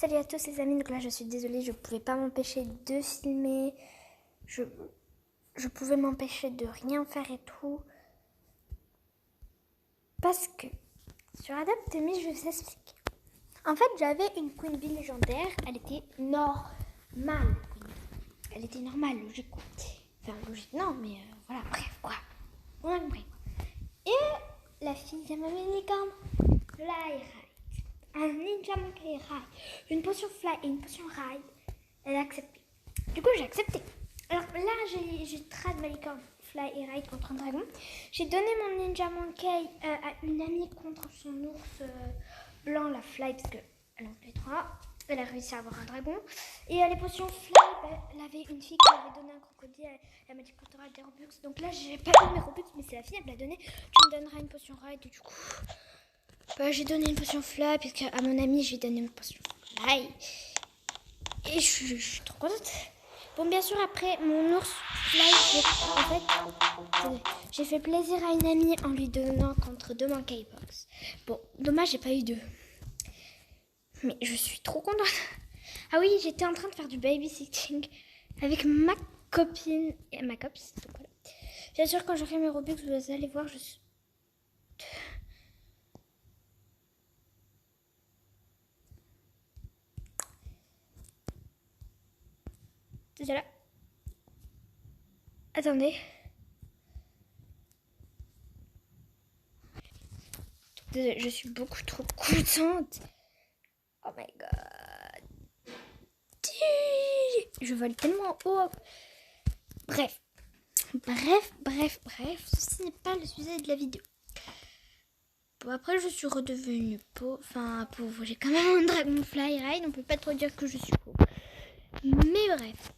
Salut à tous les amis, donc là je suis désolée, je pouvais pas m'empêcher de filmer, je pouvais m'empêcher de rien faire et tout, parce que sur Adapt Me, je vais vous expliquer. En fait, j'avais une Queen Bee légendaire, elle était normale, elle était normale, logique quoi. Enfin logique non, mais voilà, bref quoi, on a compris. Et la fille, elle m'avait une licorne, Fly Ride, un Ninja Monkey Ride, une potion Fly et une potion Ride. Elle a accepté. Du coup, j'ai accepté. Alors là, j'ai trade ma licorne Fly et Ride contre un dragon. J'ai donné mon Ninja Monkey à une amie contre son ours blanc, la Fly, parce qu'elle en fait 3. Elle a réussi à avoir un dragon. Et les potions Fly, elle avait une fille qui avait donné un crocodile. Elle m'a dit que tu auras des Robux. Donc là, j'ai pas eu mes Robux, mais c'est la fille, elle me l'a donné. Tu me donneras une potion Ride. Et du coup, j'ai donné une potion Fly, puisque à mon ami, j'ai donné une potion Fly. Et je suis trop contente. Bon, bien sûr, après mon ours Fly, j'ai fait plaisir à une amie en lui donnant contre 2 Monkey Box. Bon, dommage, j'ai pas eu 2. Mais je suis trop contente. Ah oui, j'étais en train de faire du babysitting avec ma copine et ma copine. Donc voilà. Bien sûr, quand j'aurai mes Robux, vous allez voir, je suis... Déjà là. Attendez. Désolée, je suis beaucoup trop contente. Oh my god. Je vole tellement haut. Bref, ceci n'est pas le sujet de la vidéo. Bon, après, je suis redevenue pauvre. J'ai quand même un Dragonfly Ride, on peut pas trop dire que je suis pauvre. Mais bref.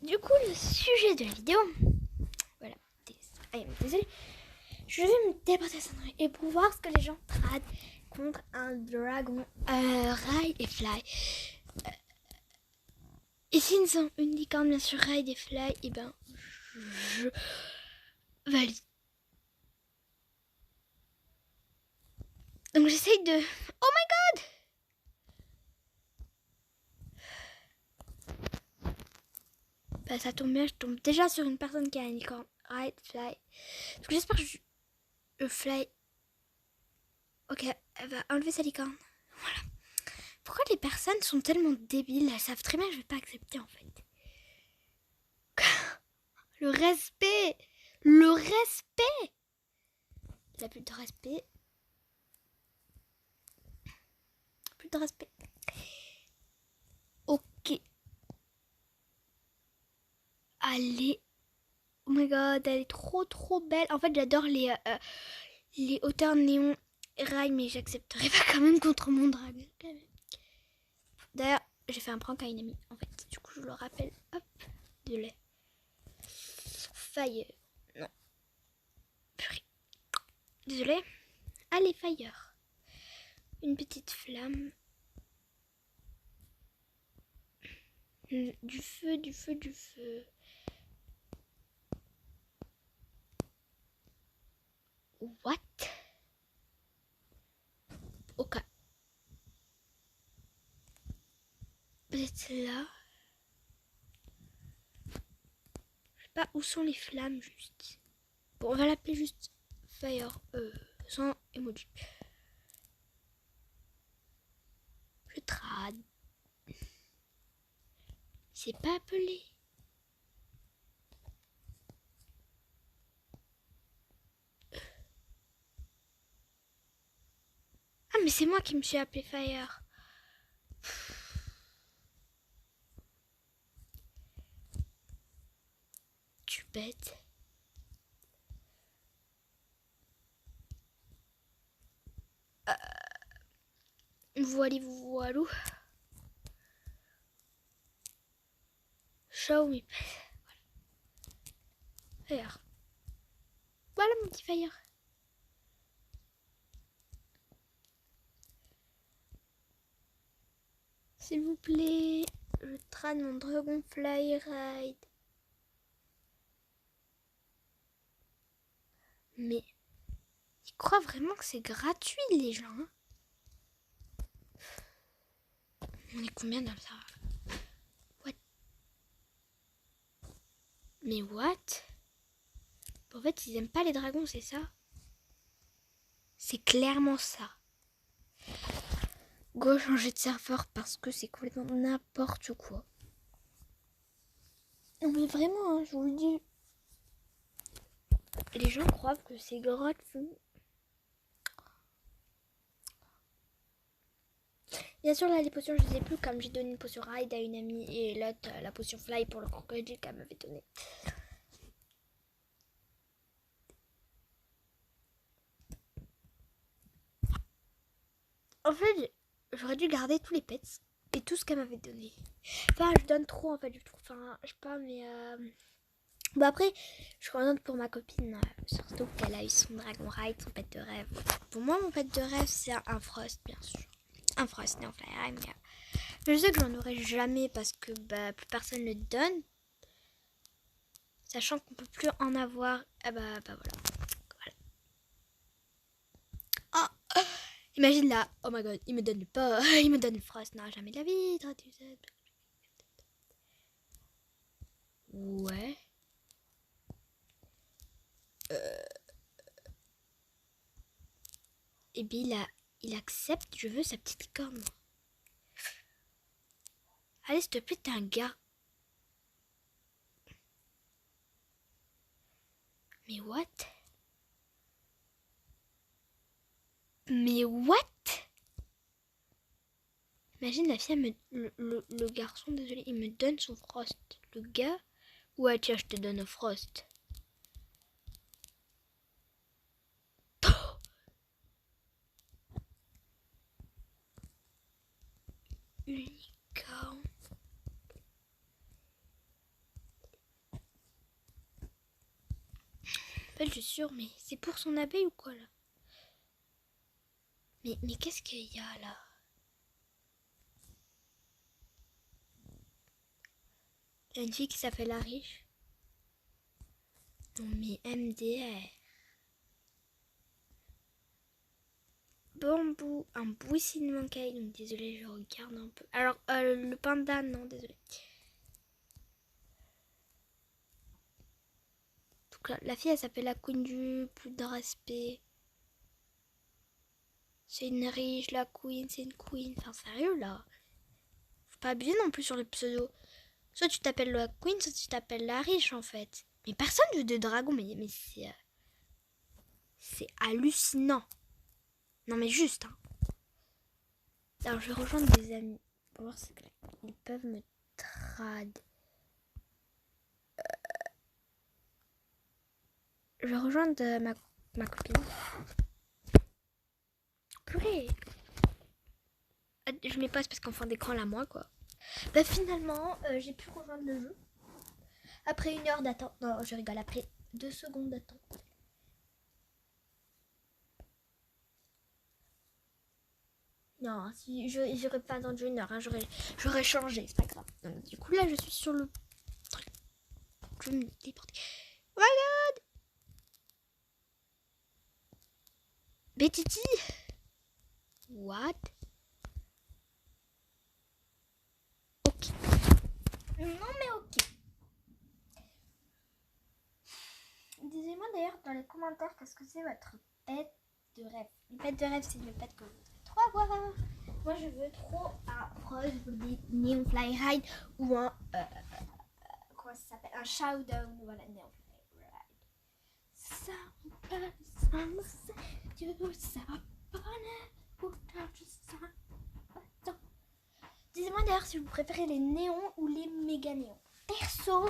Du coup, le sujet de la vidéo, voilà, désolée. Je vais me déporter et pour voir ce que les gens tradent contre un Dragon Ride et Fly. Et s'ils ont une licorne, bien sûr, Ride et Fly, et ben, je valide. Donc j'essaye de... Oh my god! Bah ça tombe bien, je tombe déjà sur une personne qui a une licorne. Ride, Fly. Donc j'espère que le Fly... Ok, elle va enlever sa licorne. Voilà. Pourquoi les personnes sont tellement débiles? Elles savent très bien que je vais pas accepter en fait. Le respect! Le respect! Il a plus de respect. Plus de respect. Ok. Allez. Oh my god, elle est trop belle. En fait, j'adore les hauteurs néon rail, mais j'accepterai pas quand même contre mon dragon. D'ailleurs, j'ai fait un prank à une amie, en fait. Du coup, je le rappelle. Hop, de lait. Fire. Non. Purée. Désolée. Allez, fire. Une petite flamme. Du feu. What? Ok. Peut-être là. Je sais pas où sont les flammes, juste. Bon, on va l'appeler juste fire. Sans emoji. Je trade. C'est pas appelé. Ah, mais c'est moi qui me suis appelé Fire. Tu bête. Voilou. Show me. Fire. Voilà mon petit Fire. S'il vous plaît, je trade mon Dragonfly Ride. Mais ils croient vraiment que c'est gratuit, les gens. Hein. On est combien dans ça? What? Mais what? En fait, ils aiment pas les dragons, c'est ça? C'est clairement ça. Go changer de serveur parce que c'est complètement n'importe quoi. Non mais vraiment, hein, je vous le dis. Les gens croient que c'est gratuit. Bien sûr, là, les potions, je ne sais plus. Comme j'ai donné une potion ride à une amie et l'autre, la potion fly pour le crocodile qu'elle m'avait donné. En fait, j'aurais dû garder tous les pets et tout ce qu'elle m'avait donné. Enfin, je donne trop en fait, je trouve. Enfin, je sais pas, mais. Bon, après, je suis contente pour ma copine, surtout qu'elle a eu son dragon ride, son pet de rêve. Pour moi, mon pet de rêve, c'est un Frost, bien sûr. Un Frost, né en Fly Ride, mais je sais que j'en aurai jamais parce que plus personne ne le donne. Sachant qu'on peut plus en avoir. Ah voilà. Oh, imagine là, oh my god, il me donne pas, il me donne le Frost, non, jamais de la vie. Ouais. Et bien il accepte, je veux sa petite licorne. Allez, s'il te plaît, t'es un gars. Mais what? Mais what? Imagine la fille, le garçon, désolé, il me donne son Frost. Le gars, ouais, tiens, je te donne un Frost. Unicorn. En fait, je suis sûre, mais c'est pour son abeille ou quoi là? Mais qu'est-ce qu'il y a là? Il y a une fille qui s'appelle la riche. Non mais MDR. Bambou, un boussine manqué. Donc désolé, je regarde un peu. Alors le panda, non, désolé. Donc la fille, elle s'appelle la queen du plus de respect. C'est une riche, la queen, c'est une queen. Enfin sérieux là. Faut pas abuser non plus sur le pseudo. Soit tu t'appelles la queen, soit tu t'appelles la riche en fait. Mais personne veut de dragon, mais c'est hallucinant. Non mais juste, hein. Alors je vais rejoindre des amis pour voir si ils peuvent me trad. Je vais rejoindre ma copine. Purée. Je mets pas parce qu'en fin d'écran là moi quoi. Bah finalement j'ai pu rejoindre le jeu. Après 1 heure d'attente. Non je rigole, après 2 secondes d'attente. Non, si j'aurais pas attendu 1 heure, hein, j'aurais changé, c'est pas grave. Donc, du coup là je suis sur le truc. Je vais me déporter. Oh my god! Betty! What? Ok. Non mais ok. Dites-moi d'ailleurs dans les commentaires qu'est-ce que c'est votre pet de rêve. Le pet de rêve, c'est le pet que vous voudrez trop avoir. Moi je veux trop un Frost, Neon Fly Ride ou un comment ça s'appelle, un Showdown, voilà, Neon Fly Ride. Dites-moi d'ailleurs si vous préférez les néons ou les méga néons. Perso,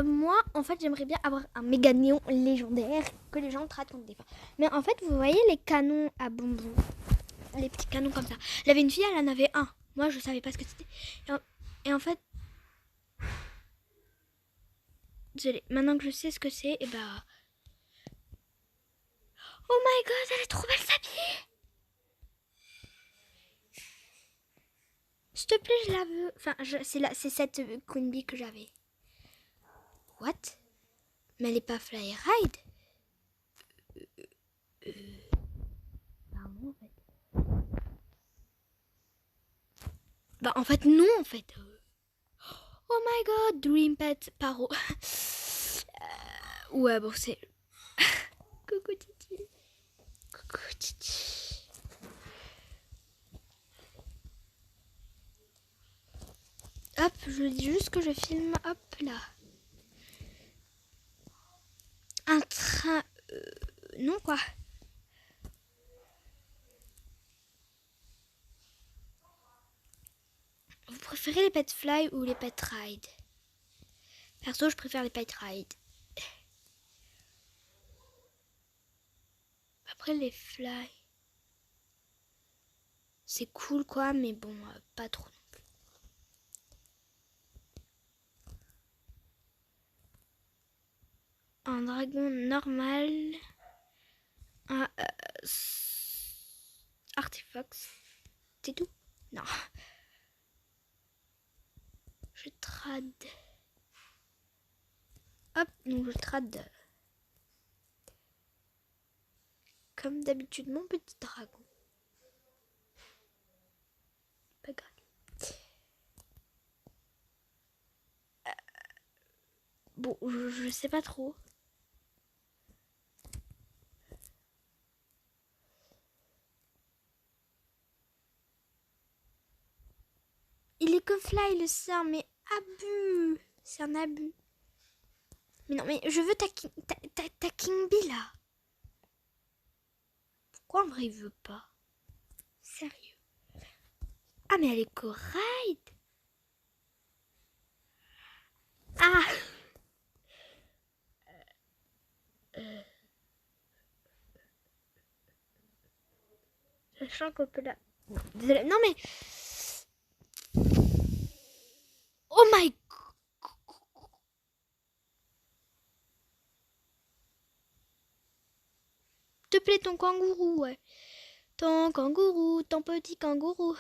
moi, en fait, j'aimerais bien avoir un méga néon légendaire que les gens traitent contre des fois. Mais en fait, vous voyez les canons à bonbons, les petits canons comme ça. Il y avait une fille, elle en avait un. Moi, je savais pas ce que c'était. Et en fait, désolée, maintenant que je sais ce que c'est, et bah... Oh my god, elle est trop belle s'habiller. S'il te plaît, je la veux. Enfin, c'est cette Queen Bee que j'avais. What? Mais elle est pas Fly Ride? Pardon, en fait. Bah en fait non en fait. Oh my god, Dream Pet Paro. Ouais bon c'est... Coucou Titi. Coucou Titi. Hop, je dis juste que je filme, hop là. Un train... non quoi. Vous préférez les pet fly ou les pet ride? Perso, je préfère les pet ride. Après les fly, c'est cool quoi, mais bon, pas trop non plus. Un dragon normal. Un artefact. C'est tout? Non. Je trade. Hop, donc je trade. Comme d'habitude, mon petit dragon. Pas grave. Bon, je sais pas trop. Il est que fly le sien, mais abus. C'est un abus. Mais non, mais je veux ta King Bee là. Pourquoi en vrai il veut pas? Sérieux. Ah mais elle est co-ride. Ah Sachant qu'on peut la... Désolée. Non mais... Oh my god. Te plaît ton kangourou, ouais. Ton kangourou, ton petit kangourou.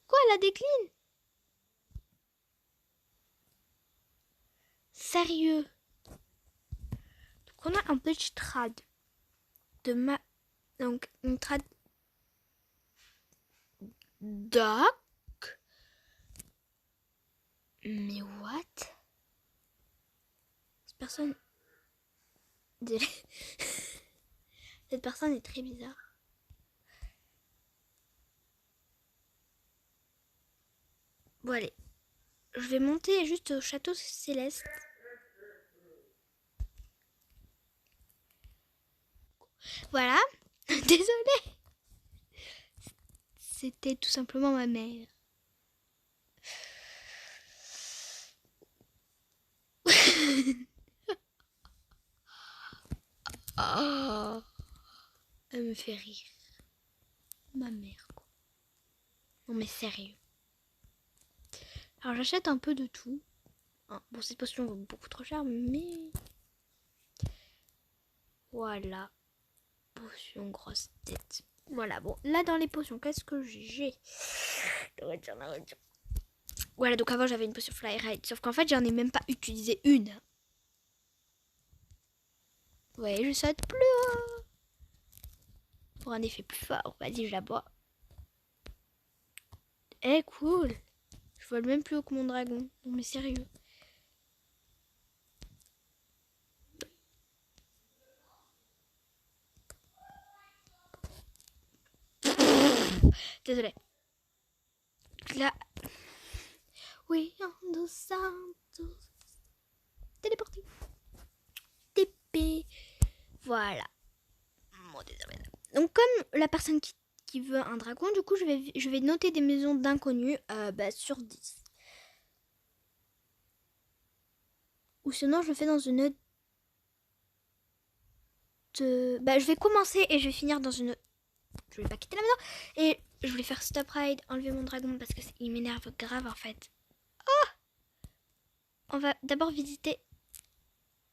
Quoi, elle a décline? Sérieux. Donc on a un petit trad de ma... Donc une trad... Doc. Mais what? Cette personne... Désolée. Cette personne est très bizarre. Bon allez. Je vais monter juste au château céleste. Voilà. Désolée. C'était tout simplement ma mère. Oh, elle me fait rire. Ma mère, quoi. Non mais sérieux. Alors j'achète un peu de tout. Bon, cette potion vaut beaucoup trop cher, mais... Voilà. Potion grosse tête. Voilà, bon. Là, dans les potions, qu'est-ce que j'ai? La voiture. Voilà, donc avant, j'avais une potion fly ride. Sauf qu'en fait, j'en ai même pas utilisé une. Ouais, je saute plus haut. Pour un effet plus fort. Vas-y, je la bois. Eh, cool. Je vole même plus haut que mon dragon. Non, mais sérieux. Désolée. Là. Oui, on nous tous. Téléporté. TP. Voilà. Bon, désolé. Donc, comme la personne qui veut un dragon, du coup, je vais noter des maisons d'inconnus sur 10. Ou sinon, je le fais dans une autre... je vais commencer et je vais finir dans une... Je vais pas quitter la maison. Et je voulais faire stop ride, enlever mon dragon parce que il m'énerve grave en fait. Oh, on va d'abord visiter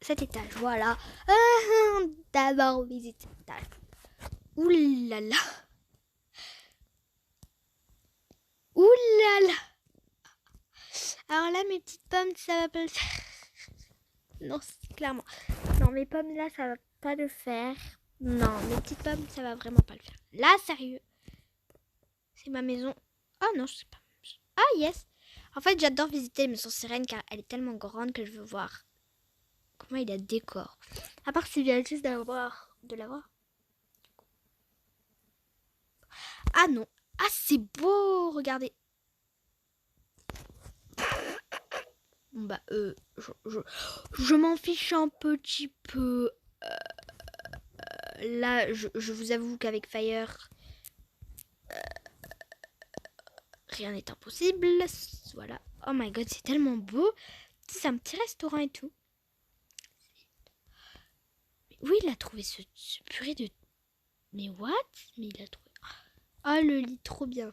cet étage. Voilà. D'abord visiter cet étage. Ouh là là. Ouh là là. Alors là, mes petites pommes, ça va pas le faire. Non, clairement. Non, mes pommes là, ça va pas le faire. Non, mes petites pommes, ça va vraiment pas le faire. Là, sérieux. C'est ma maison. Oh non, je sais pas. Ah, yes. En fait, j'adore visiter les maisons sirènes car elle est tellement grande que je veux voir comment il la décore. À part s'il vient juste de l'avoir. Ah non. Ah, c'est beau. Regardez. Bon, bah, je m'en fiche un petit peu. Là, je vous avoue qu'avec Fire, rien n'est impossible. Voilà. Oh my god, c'est tellement beau. C'est un petit restaurant et tout. Mais où il a trouvé ce purée de... Mais what? Mais il a trouvé... Ah, le lit, trop bien.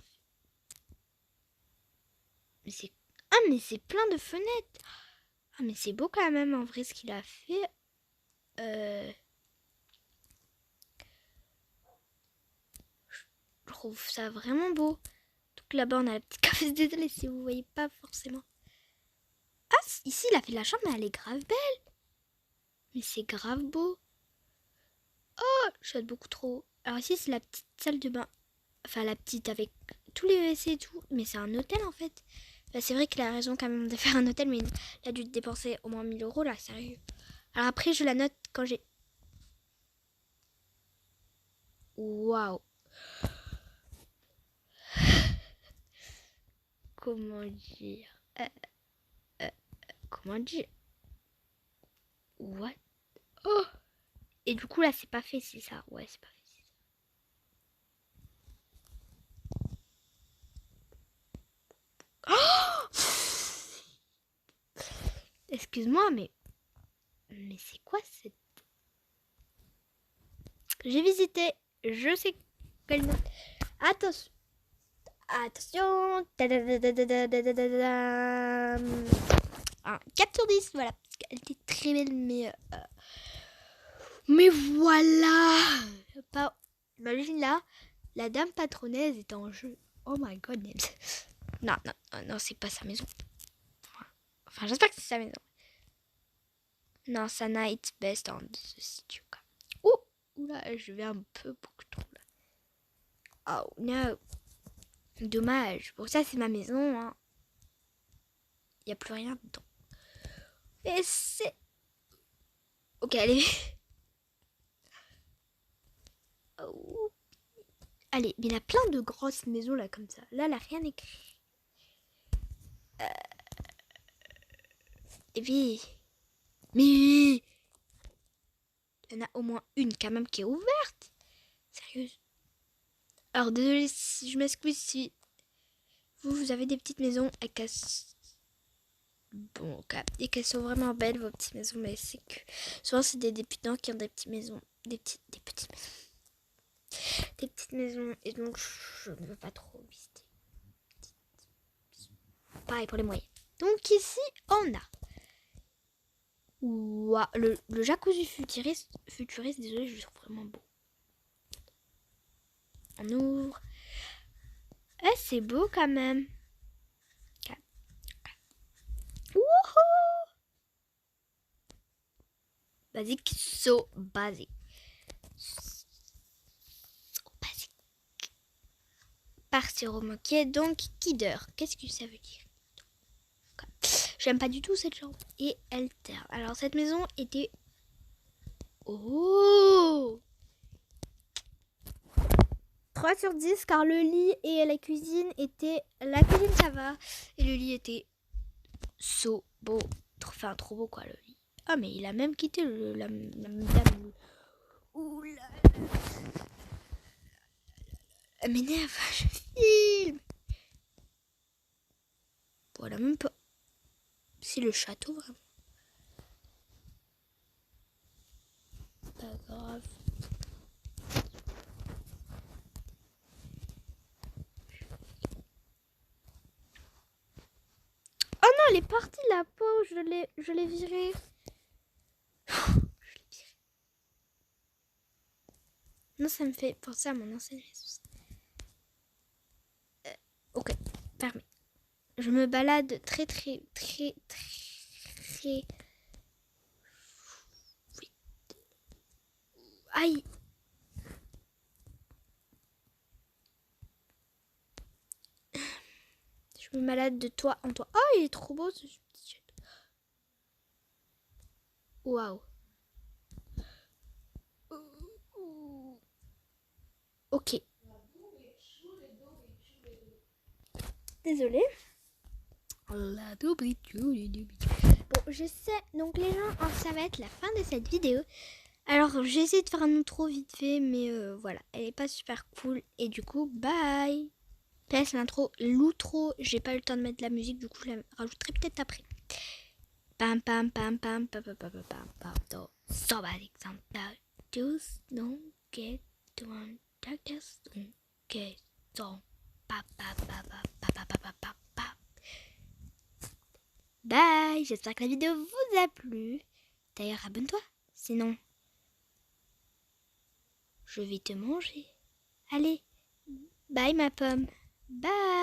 Mais c'est... Ah, mais c'est plein de fenêtres. Ah, mais c'est beau quand même, en vrai, ce qu'il a fait. Je trouve ça vraiment beau. Donc là-bas, on a la petite café. Désolée si vous voyez pas forcément. Ah, ici, il a fait la chambre, mais elle est grave belle. Mais c'est grave beau. Oh, je souhaite beaucoup trop. Alors ici, c'est la petite salle de bain. Enfin, la petite avec tous les WC et tout. Mais c'est un hôtel, en fait. Bah, c'est vrai qu'il a raison quand même de faire un hôtel, mais il a dû dépenser au moins 1000 euros, là, sérieux. Alors après, je la note quand j'ai... Waouh. Comment dire Comment dire What? Oh. Et du coup, là, c'est pas fait, c'est ça. Ouais, c'est pas fait, c'est ça. Oh. Excuse-moi, mais... Mais c'est quoi cette... J'ai visité. Je sais quelle note. Attention. Attention. Un 4 sur 10, voilà. Elle était très belle, mais voilà. Pas... Imagine là, la dame patronnesse est en jeu. Oh my god. Non, non, non, c'est pas sa maison. Enfin, j'espère que c'est sa maison. Non, Sana, it's best on the studio. Oh, oula, je vais un peu beaucoup trop là. Oh no. Dommage. Bon, ça, c'est ma maison. Hein. Il n'y a plus rien dedans. Et c'est... Ok, allez. Oh. Allez, mais il y a plein de grosses maisons là, comme ça. Là, elle a rien écrit. Et puis... Mais... Il y en a au moins une quand même qui est ouverte. Sérieuse. Alors, désolé si je m'excuse si vous avez des petites maisons et qu'elles... Bon, ok. Et qu'elles sont vraiment belles, vos petites maisons. Mais c'est que... Souvent, c'est des débutants qui ont des petites maisons. Des petites maisons. Des petites maisons. Et donc, je ne veux pas trop visiter. Pareil pour les moyens. Donc, ici, on a... Wow, le jacuzzi futuriste, désolé, je le trouve vraiment beau. On ouvre. Eh, c'est beau quand même. Wouhou! Basique, so basique. So basique. Partir au moquet, donc kidder. Qu'est-ce que ça veut dire? J'aime pas du tout cette chambre. Et elle terre. Alors cette maison était... Oh! 3 sur 10 car le lit et la cuisine étaient... La cuisine ça va. Et le lit était so beau. Enfin trop beau quoi le lit. Ah mais il a même quitté la dame. Ouh là là. Elle m'énerve. Je filme. Voilà même pas... C'est le château vraiment. Pas grave. Oh non, elle est partie la peau, je l'ai virée. Je l'ai virée. Non, ça me fait penser à mon ancienne maison. Ok, fermé. Je me balade très vite. Aïe. Je Je me malade de toi en toi. Oh, il est trop beau ce petit jet. Waouh. Ok. Désolée. Bon, je sais. Donc les gens, ça va être la fin de cette vidéo. Alors, j'ai essayé de faire un outro vite fait, mais voilà, elle est pas super cool. Et du coup, bye. PS l'outro, j'ai pas eu le temps de mettre de la musique, du coup je la rajouterai peut-être après. Pam pam pam pam pam pam pam pam pam pam. Somebody just don't get one just don't get so pa pa pa pa pa pa pa pa pa pa. Bye, j'espère que la vidéo vous a plu. D'ailleurs, abonne-toi, sinon je vais te manger. Allez, bye ma pomme. Bye.